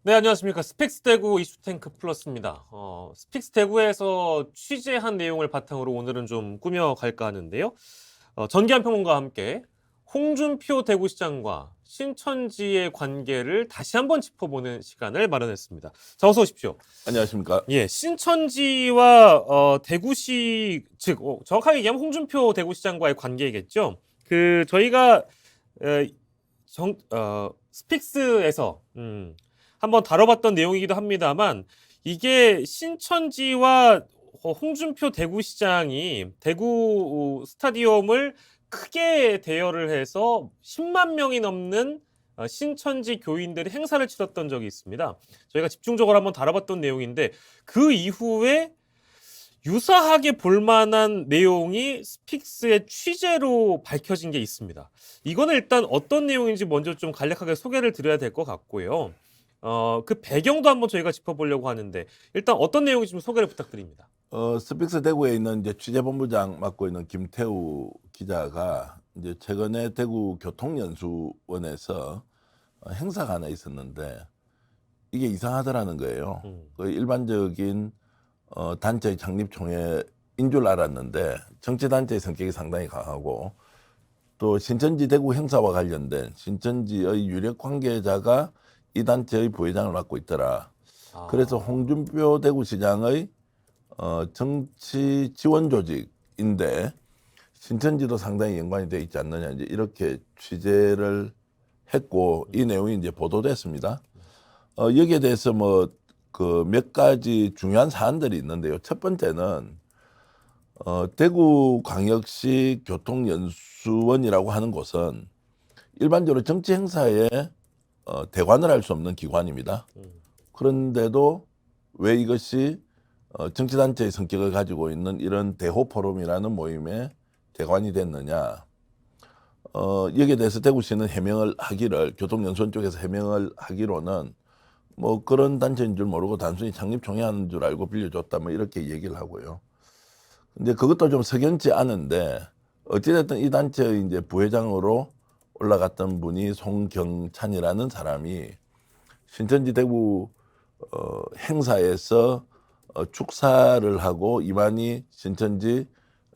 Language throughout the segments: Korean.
네, 안녕하십니까. 스픽스 대구 이슈탱크 플러스입니다. 스픽스 대구에서 취재한 내용을 바탕으로 오늘은 좀 꾸며갈까 하는데요. 전기한 평론가와 함께 홍준표 대구시장과 신천지의 관계를 다시 한번 짚어보는 시간을 마련했습니다. 자, 어서 오십시오. 안녕하십니까. 예, 신천지와 대구시, 즉, 정확하게 얘기하면 홍준표 대구시장과의 관계겠죠. 저희가 에, 스픽스에서 한번 다뤄봤던 내용이기도 합니다만 이게 신천지와 홍준표 대구시장이 대구 스타디움을 크게 대여를 해서 10만 명이 넘는 신천지 교인들이 행사를 치렀던 적이 있습니다. 저희가 집중적으로 한번 다뤄봤던 내용인데 그 이후에 유사하게 볼만한 내용이 스픽스의 취재로 밝혀진 게 있습니다. 이거는 일단 어떤 내용인지 먼저 좀 간략하게 소개를 드려야 될 것 같고요. 그 배경도 한번 저희가 짚어보려고 하는데 일단 어떤 내용인지 좀 소개를 부탁드립니다. 스픽스 대구에 있는 이제 취재본부장 맡고 있는 김태우 기자가 이제 최근에 대구 교통연수원에서 행사가 하나 있었는데 이게 이상하더라는 거예요. 그 일반적인 단체의 창립총회인 줄 알았는데 정치단체의 성격이 상당히 강하고 또 신천지 대구 행사와 관련된 신천지의 유력 관계자가 이 단체의 부회장을 맡고 있더라. 그래서 홍준표 대구시장의 정치 지원 조직인데 신천지도 상당히 연관이 돼 있지 않느냐 이제 이렇게 취재를 했고 이 내용이 이제 보도됐습니다. 여기에 대해서 뭐 그 몇 가지 중요한 사안들이 있는데요. 첫 번째는 대구광역시 교통연수원이라고 하는 곳은 일반적으로 정치 행사에 대관을 할 수 없는 기관입니다. 그런데도 왜 이것이 정치단체의 성격을 가지고 있는 이런 대호 포럼이라는 모임에 대관이 됐느냐. 여기에 대해서 대구시는 해명을 하기를 교통연수원 쪽에서 해명을 하기로는 뭐 그런 단체인 줄 모르고 단순히 창립총회 하는 줄 알고 빌려줬다 뭐 이렇게 얘기를 하고요. 근데 그것도 좀 석연치 않은데 어찌됐든 이 단체의 이제 부회장으로 올라갔던 분이 송경찬이라는 사람이 신천지 대구 행사에서 축사를 하고 이만희 신천지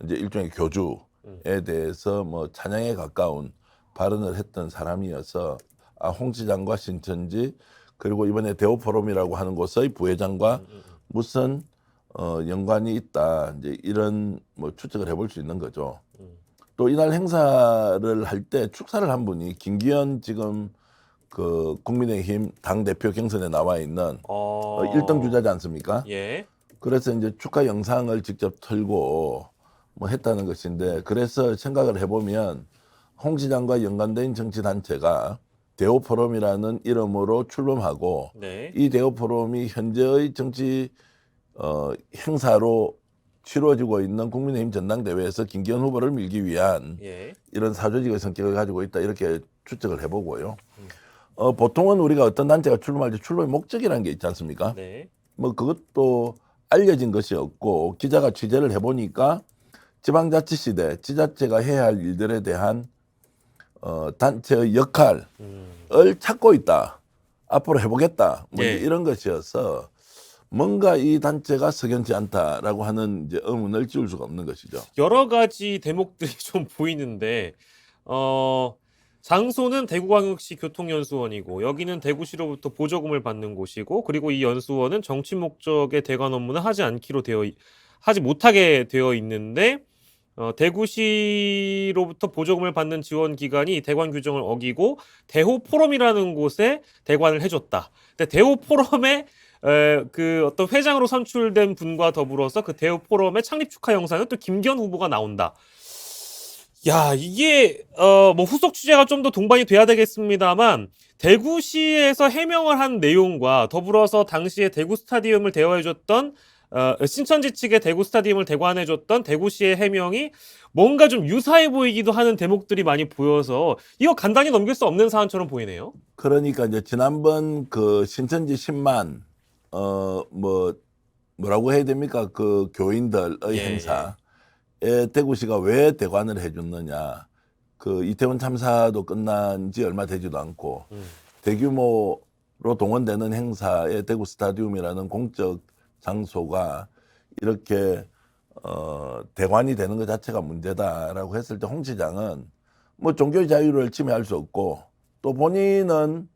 이제 일종의 교주에 대해서 뭐 찬양에 가까운 발언을 했던 사람이어서 홍 시장과 신천지 그리고 이번에 대호 포럼이라고 하는 곳의 부회장과 무슨 연관이 있다 이제 이런 뭐 추측을 해볼 수 있는 거죠. 또 이날 행사를 할 때 축사를 한 분이 김기현 지금 그 국민의힘 당 대표 경선에 나와 있는 1등 주자지 않습니까? 예. 그래서 이제 축하 영상을 직접 틀고 뭐 했다는 것인데 그래서 생각을 해보면 홍 시장과 연관된 정치 단체가 대호 포럼이라는 이름으로 출범하고 네. 이 대호 포럼이 현재의 정치 행사로 치러지고 있는 국민의힘 전당대회에서 김기현 후보를 밀기 위한 예. 이런 사조직의 성격을 가지고 있다 이렇게 추측을 해보고요. 보통은 우리가 어떤 단체가 출범할 때 출범의 목적이라는 게 있지 않습니까? 네. 뭐 그것도 알려진 것이 없고 기자가 취재를 해보니까 지방자치시대 지자체가 해야 할 일들에 대한 단체의 역할을 찾고 있다. 앞으로 해보겠다. 뭐 예. 이런 것이어서 뭔가 이 단체가 석연치 않다라고 하는 이제 의문을 지울 수가 없는 것이죠. 여러 가지 대목들이 좀 보이는데 장소는 대구광역시 교통연수원이고 여기는 대구시로부터 보조금을 받는 곳이고 그리고 이 연수원은 정치 목적의 대관 업무는 하지 못하게 되어 있는데 대구시로부터 보조금을 받는 지원 기관이 대관 규정을 어기고 대호 포럼이라는 곳에 대관을 해줬다. 근데 대호 포럼에 그 어떤 회장으로 선출된 분과 더불어서 그 대호 포럼의 창립 축하 영상에 또 김기현 후보가 나온다. 야, 이게 뭐 후속 취재가 좀 더 동반이 돼야 되겠습니다만 대구시에서 해명을 한 내용과 더불어서 당시에 대구 스타디움을 대여해줬던 신천지 측의 대구 스타디움을 대관해줬던 대구시의 해명이 뭔가 좀 유사해 보이기도 하는 대목들이 많이 보여서 이거 간단히 넘길 수 없는 사안처럼 보이네요. 그러니까 이제 지난번 그 신천지 10만 뭐라고 해야 됩니까? 그 교인들의 예, 행사에 대구시가 왜 대관을 해줬느냐? 그 이태원 참사도 끝난 지 얼마 되지도 않고 대규모 동원되는 행사에 대구 스타디움이라는 공적 장소가 이렇게 대관이 되는 것 자체가 문제다라고 했을 때 홍 시장은 뭐 종교의 자유를 침해할 수 없고 또 본인은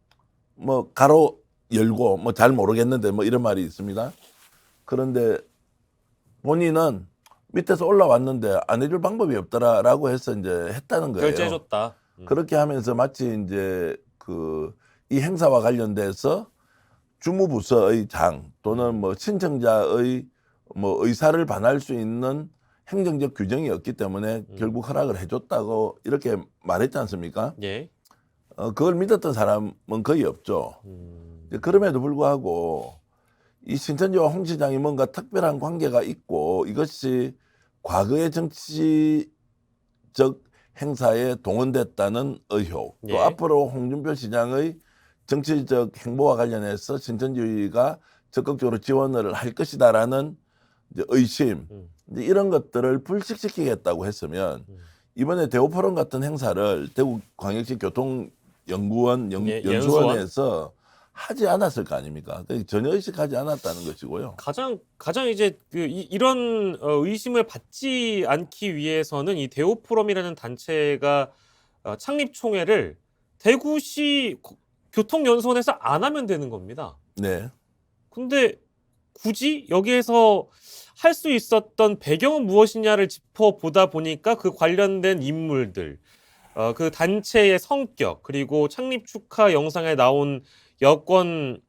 뭐 가로 열고 뭐 잘 모르겠는데 뭐 이런 말이 있습니다. 그런데 본인은 밑에서 올라왔는데 안 해줄 방법이 없더라라고 해서 이제 했다는 거예요. 결제해줬다. 그렇게 하면서 마치 이제 이 행사와 관련돼서 주무부서의 장 또는 뭐 신청자의 뭐 의사를 반할 수 있는 행정적 규정이 없기 때문에 결국 허락을 해줬다고 이렇게 말했지 않습니까? 예. 그걸 믿었던 사람은 거의 없죠. 그럼에도 불구하고 이 신천지와 홍 시장이 뭔가 특별한 관계가 있고 이것이 과거의 정치적 행사에 동원됐다는 의혹, 또 예. 앞으로 홍준표 시장의 정치적 행보와 관련해서 신천지가 적극적으로 지원을 할 것이다라는 이제 의심, 이제 이런 것들을 불식시키겠다고 했으면 이번에 대우포럼 같은 행사를 대구광역시 교통연구원 예, 연수원에서 하지 않았을 거 아닙니까? 전혀 의식하지 않았다는 것이고요. 가장 이제 이런 의심을 받지 않기 위해서는 이 대우포럼이라는 단체가 창립 총회를 대구시 교통연수원에서 안 하면 되는 겁니다. 네. 근데 굳이 여기에서 할 수 있었던 배경은 무엇이냐를 짚어보다 보니까 그 관련된 인물들, 그 단체의 성격, 그리고 창립 축하 영상에 나온 여권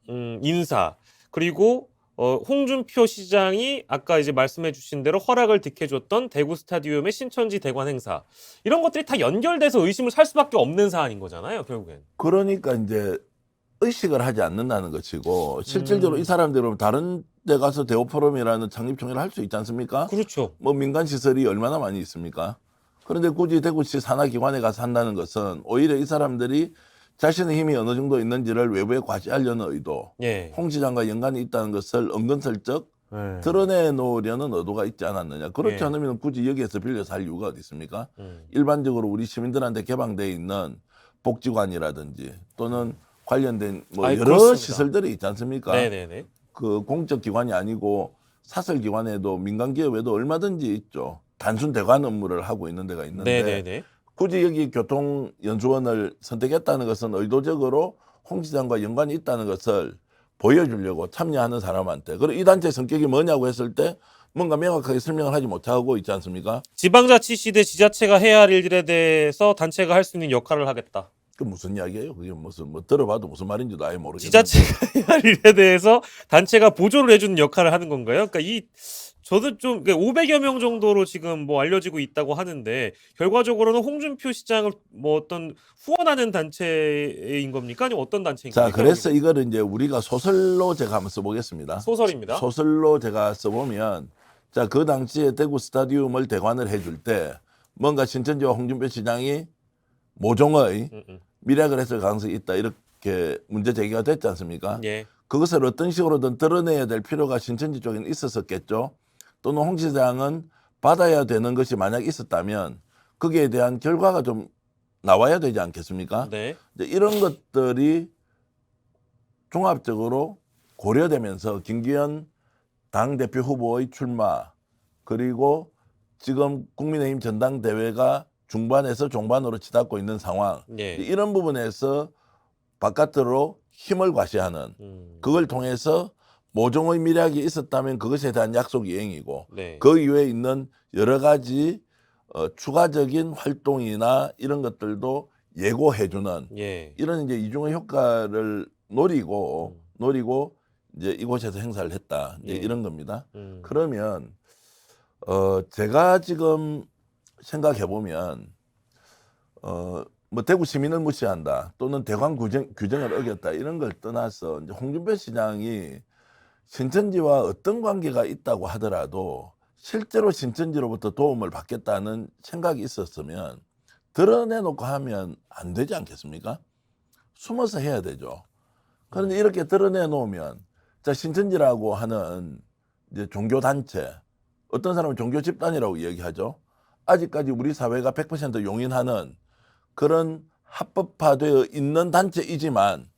인사, 그리고 홍준표 시장이 아까 이제 말씀해 주신 대로 허락을 득해줬던 대구 스타디움의 신천지 대관 행사, 이런 것들이 다 연결돼서 의심을 살 수밖에 없는 사안인 거잖아요, 결국엔. 그러니까 이제 의식을 하지 않는다는 것이고 실질적으로 이 사람들은 다른 데 가서 대우포럼이라는 창립총회를 할 수 있지 않습니까? 그렇죠. 뭐 민간 시설이 얼마나 많이 있습니까? 그런데 굳이 대구시 산하기관에 가서 한다는 것은 오히려 이 사람들이 자신의 힘이 어느 정도 있는지를 외부에 과시하려는 의도, 예. 홍 시장과 연관이 있다는 것을 은근슬쩍 예. 드러내놓으려는 의도가 있지 않았느냐. 그렇지 예. 않으면 굳이 여기에서 빌려서 할 이유가 어디 있습니까? 음. 일반적으로 우리 시민들한테 개방되어 있는 복지관이라든지 또는 관련된 뭐 아이, 여러 그렇습니다. 시설들이 있지 않습니까? 네네네. 그 공적 기관이 아니고 사설 기관에도 민간 기업에도 얼마든지 있죠. 단순 대관 업무를 하고 있는 데가 있는데 네네네. 굳이 여기 교통연수원을 선택했다는 것은 의도적으로 홍 시장과 연관이 있다는 것을 보여주려고 참여하는 사람한테. 그리고 이 단체의 성격이 뭐냐고 했을 때 뭔가 명확하게 설명을 하지 못하고 있지 않습니까? 지방자치시대 지자체가 해야 할 일들에 대해서 단체가 할 수 있는 역할을 하겠다. 그 무슨 이야기예요? 그게 무슨 뭐 들어봐도 무슨 말인지도 아예 모르겠는데. 지자체가 해야 할 일에 대해서 단체가 보조를 해주는 역할을 하는 건가요? 그러니까 저도 좀 500여 명 정도로 지금 뭐 알려지고 있다고 하는데 결과적으로는 홍준표 시장을 뭐 어떤 후원하는 단체인 겁니까? 아니면 어떤 단체인 자, 겁니까? 그래서 이거를 이제 우리가 소설로 제가 한번 써보겠습니다. 소설입니다. 소설로 제가 써보면 자, 그 당시에 대구 스타디움을 대관을 해줄 때 뭔가 신천지와 홍준표 시장이 모종의 밀약을 했을 가능성이 있다 이렇게 문제 제기가 됐지 않습니까? 예. 그것을 어떤 식으로든 드러내야 될 필요가 신천지 쪽에는 있었겠죠. 또는 홍 시장은 받아야 되는 것이 만약 있었다면 거기에 대한 결과가 좀 나와야 되지 않겠습니까? 네. 이제 이런 것들이 종합적으로 고려되면서 김기현 당대표 후보의 출마 그리고 지금 국민의힘 전당대회가 중반에서 종반으로 치닫고 있는 상황 예. 이런 부분에서 바깥으로 힘을 과시하는 그걸 통해서 모종의 밀약이 있었다면 그것에 대한 약속 이행이고 네. 그 이외에 있는 여러 가지 추가적인 활동이나 이런 것들도 예고해주는 예. 이런 이제 이중의 효과를 노리고 이제 이곳에서 행사를 했다 이제 예. 이런 겁니다. 그러면 제가 지금 생각해 보면 뭐 대구 시민을 무시한다 또는 대관 규정을 어겼다 이런 걸 떠나서 이제 홍준표 시장이 신천지와 어떤 관계가 있다고 하더라도 실제로 신천지로부터 도움을 받겠다는 생각이 있었으면 드러내놓고 하면 안 되지 않겠습니까? 숨어서 해야 되죠. 그런데 이렇게 드러내놓으면 자 신천지라고 하는 이제 종교 단체 어떤 사람은 종교 집단이라고 이야기하죠. 아직까지 우리 사회가 100% 용인하는 그런 합법화되어 있는 단체이지만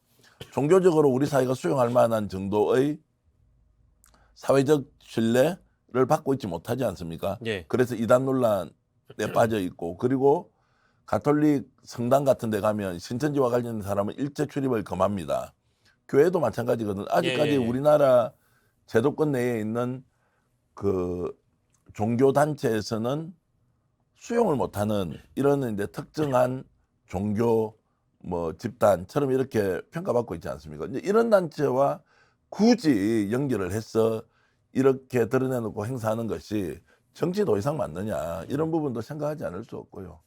종교적으로 우리 사회가 수용할 만한 정도의 사회적 신뢰를 받고 있지 못하지 않습니까? 예. 그래서 이단 논란에 빠져 있고, 그리고 가톨릭 성당 같은 데 가면 신천지와 관련된 사람은 일체 출입을 금합니다. 교회도 마찬가지거든. 아직까지 예. 우리나라 제도권 내에 있는 그 종교 단체에서는 수용을 못하는 이런 이제 특정한 종교 뭐 집단처럼 이렇게 평가받고 있지 않습니까? 이제 이런 단체와 굳이 연결을 해서 이렇게 드러내놓고 행사하는 것이 정치 더 이상 맞느냐, 이런 부분도 생각하지 않을 수 없고요.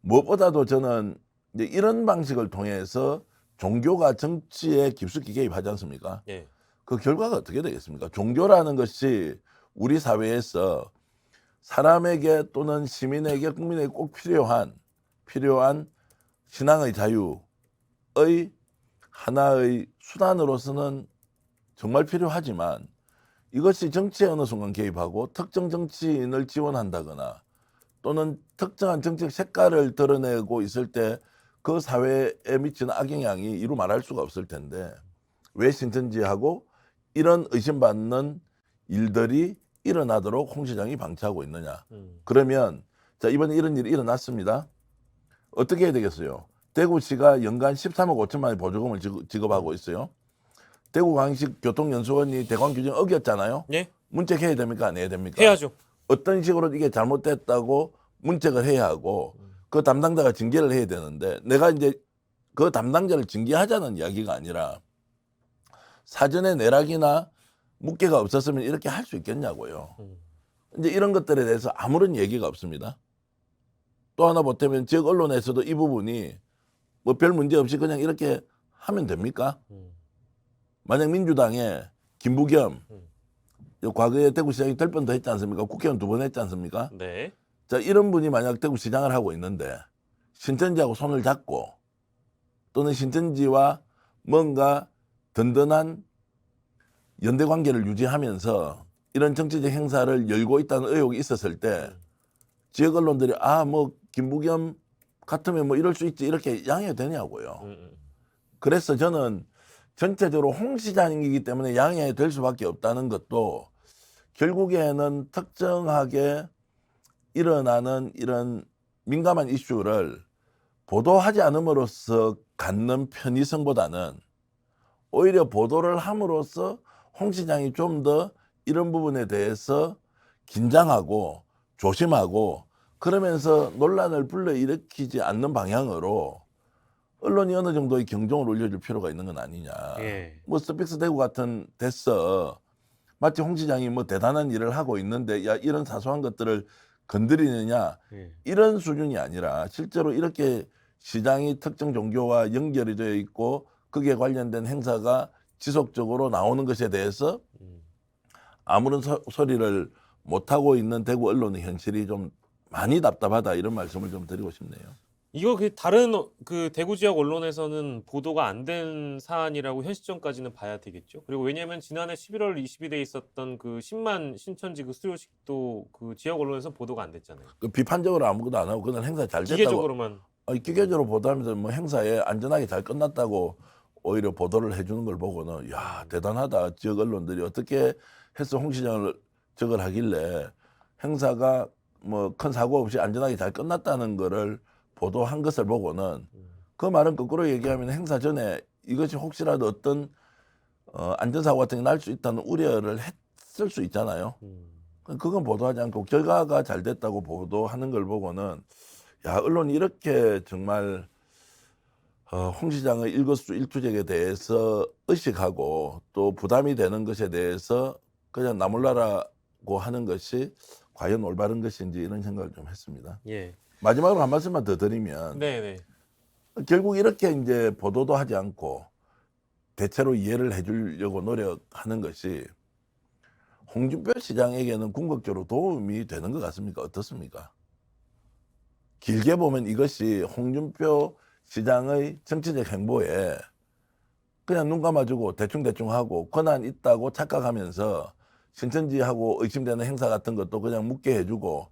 무엇보다도 저는 이제 이런 방식을 통해서 종교가 정치에 깊숙이 개입하지 않습니까? 예. 그 결과가 어떻게 되겠습니까? 종교라는 것이 우리 사회에서 사람에게 또는 시민에게, 국민에게 꼭 필요한 신앙의 자유의 하나의 수단으로서는 정말 필요하지만, 이것이 정치에 어느 순간 개입하고 특정 정치인을 지원한다거나 또는 특정한 정책 색깔을 드러내고 있을 때 그 사회에 미치는 악영향이 이루 말할 수가 없을 텐데, 왜 신천지하고 이런 의심받는 일들이 일어나도록 홍 시장이 방치하고 있느냐. 그러면 자, 이번에 이런 일이 일어났습니다. 어떻게 해야 되겠어요? 대구시가 연간 13억 5천만 원의 보조금을 지급하고 있어요. 대구광역 교통연수원이 대관 규정 어겼잖아요. 예. 문책해야 됩니까? 안 해야 됩니까? 해야죠. 어떤 식으로 이게 잘못됐다고 문책을 해야 하고 그 담당자가 징계를 해야 되는데, 내가 이제 그 담당자를 징계하자는 이야기가 아니라 사전에 내락이나 묵계가 없었으면 이렇게 할 수 있겠냐고요. 이제 이런 것들에 대해서 아무런 얘기가 없습니다. 또 하나 보태면 지역 언론에서도 이 부분이 뭐 별 문제 없이 그냥 이렇게 하면 됩니까? 만약 민주당의 김부겸, 과거에 대구시장이 될 뻔도 했지 않습니까? 국회의원 2번 했지 않습니까? 네. 자, 이런 분이 만약 대구시장을 하고 있는데 신천지하고 손을 잡고 또는 신천지와 뭔가 든든한 연대 관계를 유지하면서 이런 정치적 행사를 열고 있다는 의혹이 있었을 때 지역 언론들이 뭐 김부겸 같으면 뭐 이럴 수 있지, 이렇게 양해가 되냐고요. 그래서 저는 전체적으로 홍 시장이기 때문에 양해가 될 수밖에 없다는 것도 결국에는 특정하게 일어나는 이런 민감한 이슈를 보도하지 않음으로써 갖는 편의성보다는 오히려 보도를 함으로써 홍 시장이 좀 더 이런 부분에 대해서 긴장하고 조심하고 그러면서 논란을 불러일으키지 않는 방향으로 언론이 어느 정도의 경종을 울려줄 필요가 있는 건 아니냐. 예. 뭐 스픽스 대구 같은 데서 마치 홍 시장이 뭐 대단한 일을 하고 있는데 야, 이런 사소한 것들을 건드리느냐, 예. 이런 수준이 아니라 실제로 이렇게 시장이 특정 종교와 연결이 되어 있고 거기에 관련된 행사가 지속적으로 나오는 것에 대해서 아무런 소리를 못하고 있는 대구 언론의 현실이 좀 많이 답답하다, 이런 말씀을 좀 드리고 싶네요. 이거 다른 그 대구 지역 언론에서는 보도가 안 된 사안이라고 현 시점까지는 봐야 되겠죠. 그리고 왜냐하면 지난해 11월 20일에 있었던 그 10만 신천지 그 수료식도 그 지역 언론에서 보도가 안 됐잖아요. 그 비판적으로 아무것도 안 하고 그날 행사 잘 됐다고, 기계적으로만. 기계적으로 보도하면서 뭐 행사에 안전하게 잘 끝났다고 오히려 보도를 해주는 걸 보고는 야, 대단하다. 지역 언론들이 어떻게 해서 홍 시장을 저걸 하길래 행사가 뭐 큰 사고 없이 안전하게 잘 끝났다는 거를 보도한 것을 보고는, 그 말은 거꾸로 얘기하면 행사 전에 이것이 혹시라도 어떤 안전사고 같은 게 날 수 있다는 우려를 했을 수 있잖아요. 그건 보도하지 않고 결과가 잘 됐다고 보도하는 걸 보고는 야, 언론이 이렇게 정말 홍 시장의 일거수일투족에 대해서 의식하고 또 부담이 되는 것에 대해서 그냥 나몰라라고 하는 것이 과연 올바른 것인지, 이런 생각을 좀 했습니다. 예. 마지막으로 한 말씀만 더 드리면, 네네. 결국 이렇게 이제 보도도 하지 않고 대체로 이해를 해주려고 노력하는 것이 홍준표 시장에게는 궁극적으로 도움이 되는 것 같습니까? 어떻습니까? 길게 보면 이것이 홍준표 시장의 정치적 행보에 그냥 눈 감아주고 대충대충 하고 권한 있다고 착각하면서 신천지하고 의심되는 행사 같은 것도 그냥 묻게 해주고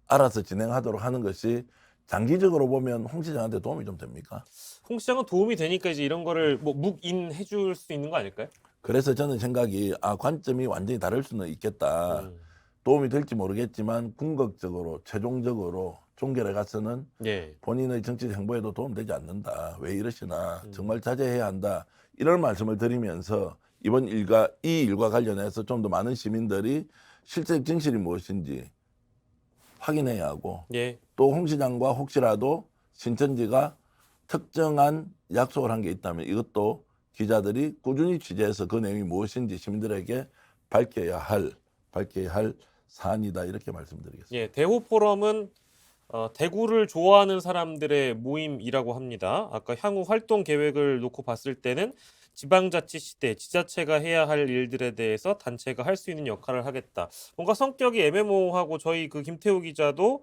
알아서 진행하도록 하는 것이 장기적으로 보면 홍 시장한테 도움이 좀 됩니까? 홍 시장은 도움이 되니까 이제 이런 거를 뭐 묵인해 줄 수 있는 거 아닐까요? 그래서 저는 생각이 관점이 완전히 다를 수는 있겠다. 음. 도움이 될지 모르겠지만 궁극적으로 최종적으로 종결에 가서는 예. 본인의 정치적 행보에도 도움되지 않는다. 왜 이러시나 정말 음. 자제해야 한다. 이런 말씀을 드리면서 이 일과 관련해서 좀 더 많은 시민들이 실제적 진실이 무엇인지 확인해야 하고 예. 또 홍 시장과 혹시라도 신천지가 특정한 약속을 한 게 있다면 이것도 기자들이 꾸준히 취재해서 그 내용이 무엇인지 시민들에게 밝혀야 할 사안이다 이렇게 말씀드리겠습니다. 예. 대호 포럼은 대구를 좋아하는 사람들의 모임이라고 합니다. 아까 향후 활동 계획을 놓고 봤을 때는 지방자치 시대 지자체가 해야 할 일들에 대해서 단체가 할 수 있는 역할을 하겠다. 뭔가 성격이 애매모호하고 저희 그 김태우 기자도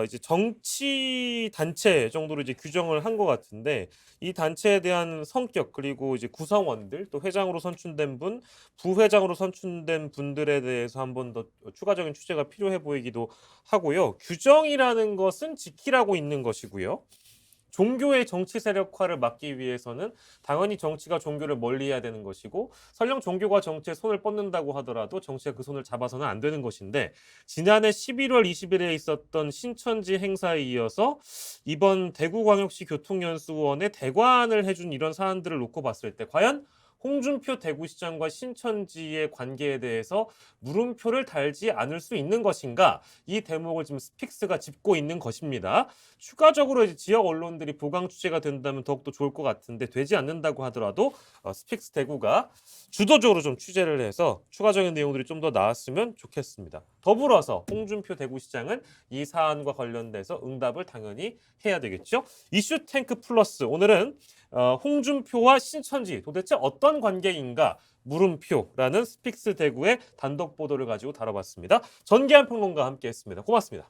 이제 정치 단체 정도로 이제 규정을 한 것 같은데 이 단체에 대한 성격 그리고 이제 구성원들 또 회장으로 선출된 분, 부회장으로 선출된 분들에 대해서 한 번 더 추가적인 취재가 필요해 보이기도 하고요. 규정이라는 것은 지키라고 있는 것이고요. 종교의 정치 세력화를 막기 위해서는 당연히 정치가 종교를 멀리해야 되는 것이고 설령 종교가 정치에 손을 뻗는다고 하더라도 정치가 그 손을 잡아서는 안 되는 것인데 지난해 11월 20일에 있었던 신천지 행사에 이어서 이번 대구광역시 교통연수원에 대관을 해준 이런 사안들을 놓고 봤을 때 과연 홍준표 대구시장과 신천지의 관계에 대해서 물음표를 달지 않을 수 있는 것인가? 이 대목을 지금 스픽스가 짚고 있는 것입니다. 추가적으로 이제 지역 언론들이 보강 취재가 된다면 더욱더 좋을 것 같은데 되지 않는다고 하더라도 스픽스 대구가 주도적으로 좀 취재를 해서 추가적인 내용들이 좀 더 나왔으면 좋겠습니다. 더불어서 홍준표 대구시장은 이 사안과 관련돼서 응답을 당연히 해야 되겠죠. 이슈 탱크 플러스 오늘은 홍준표와 신천지 도대체 어떤 관계인가 물음표라는 스픽스 대구의 단독 보도를 가지고 다뤄봤습니다. 전기한 평론가와 함께했습니다. 고맙습니다.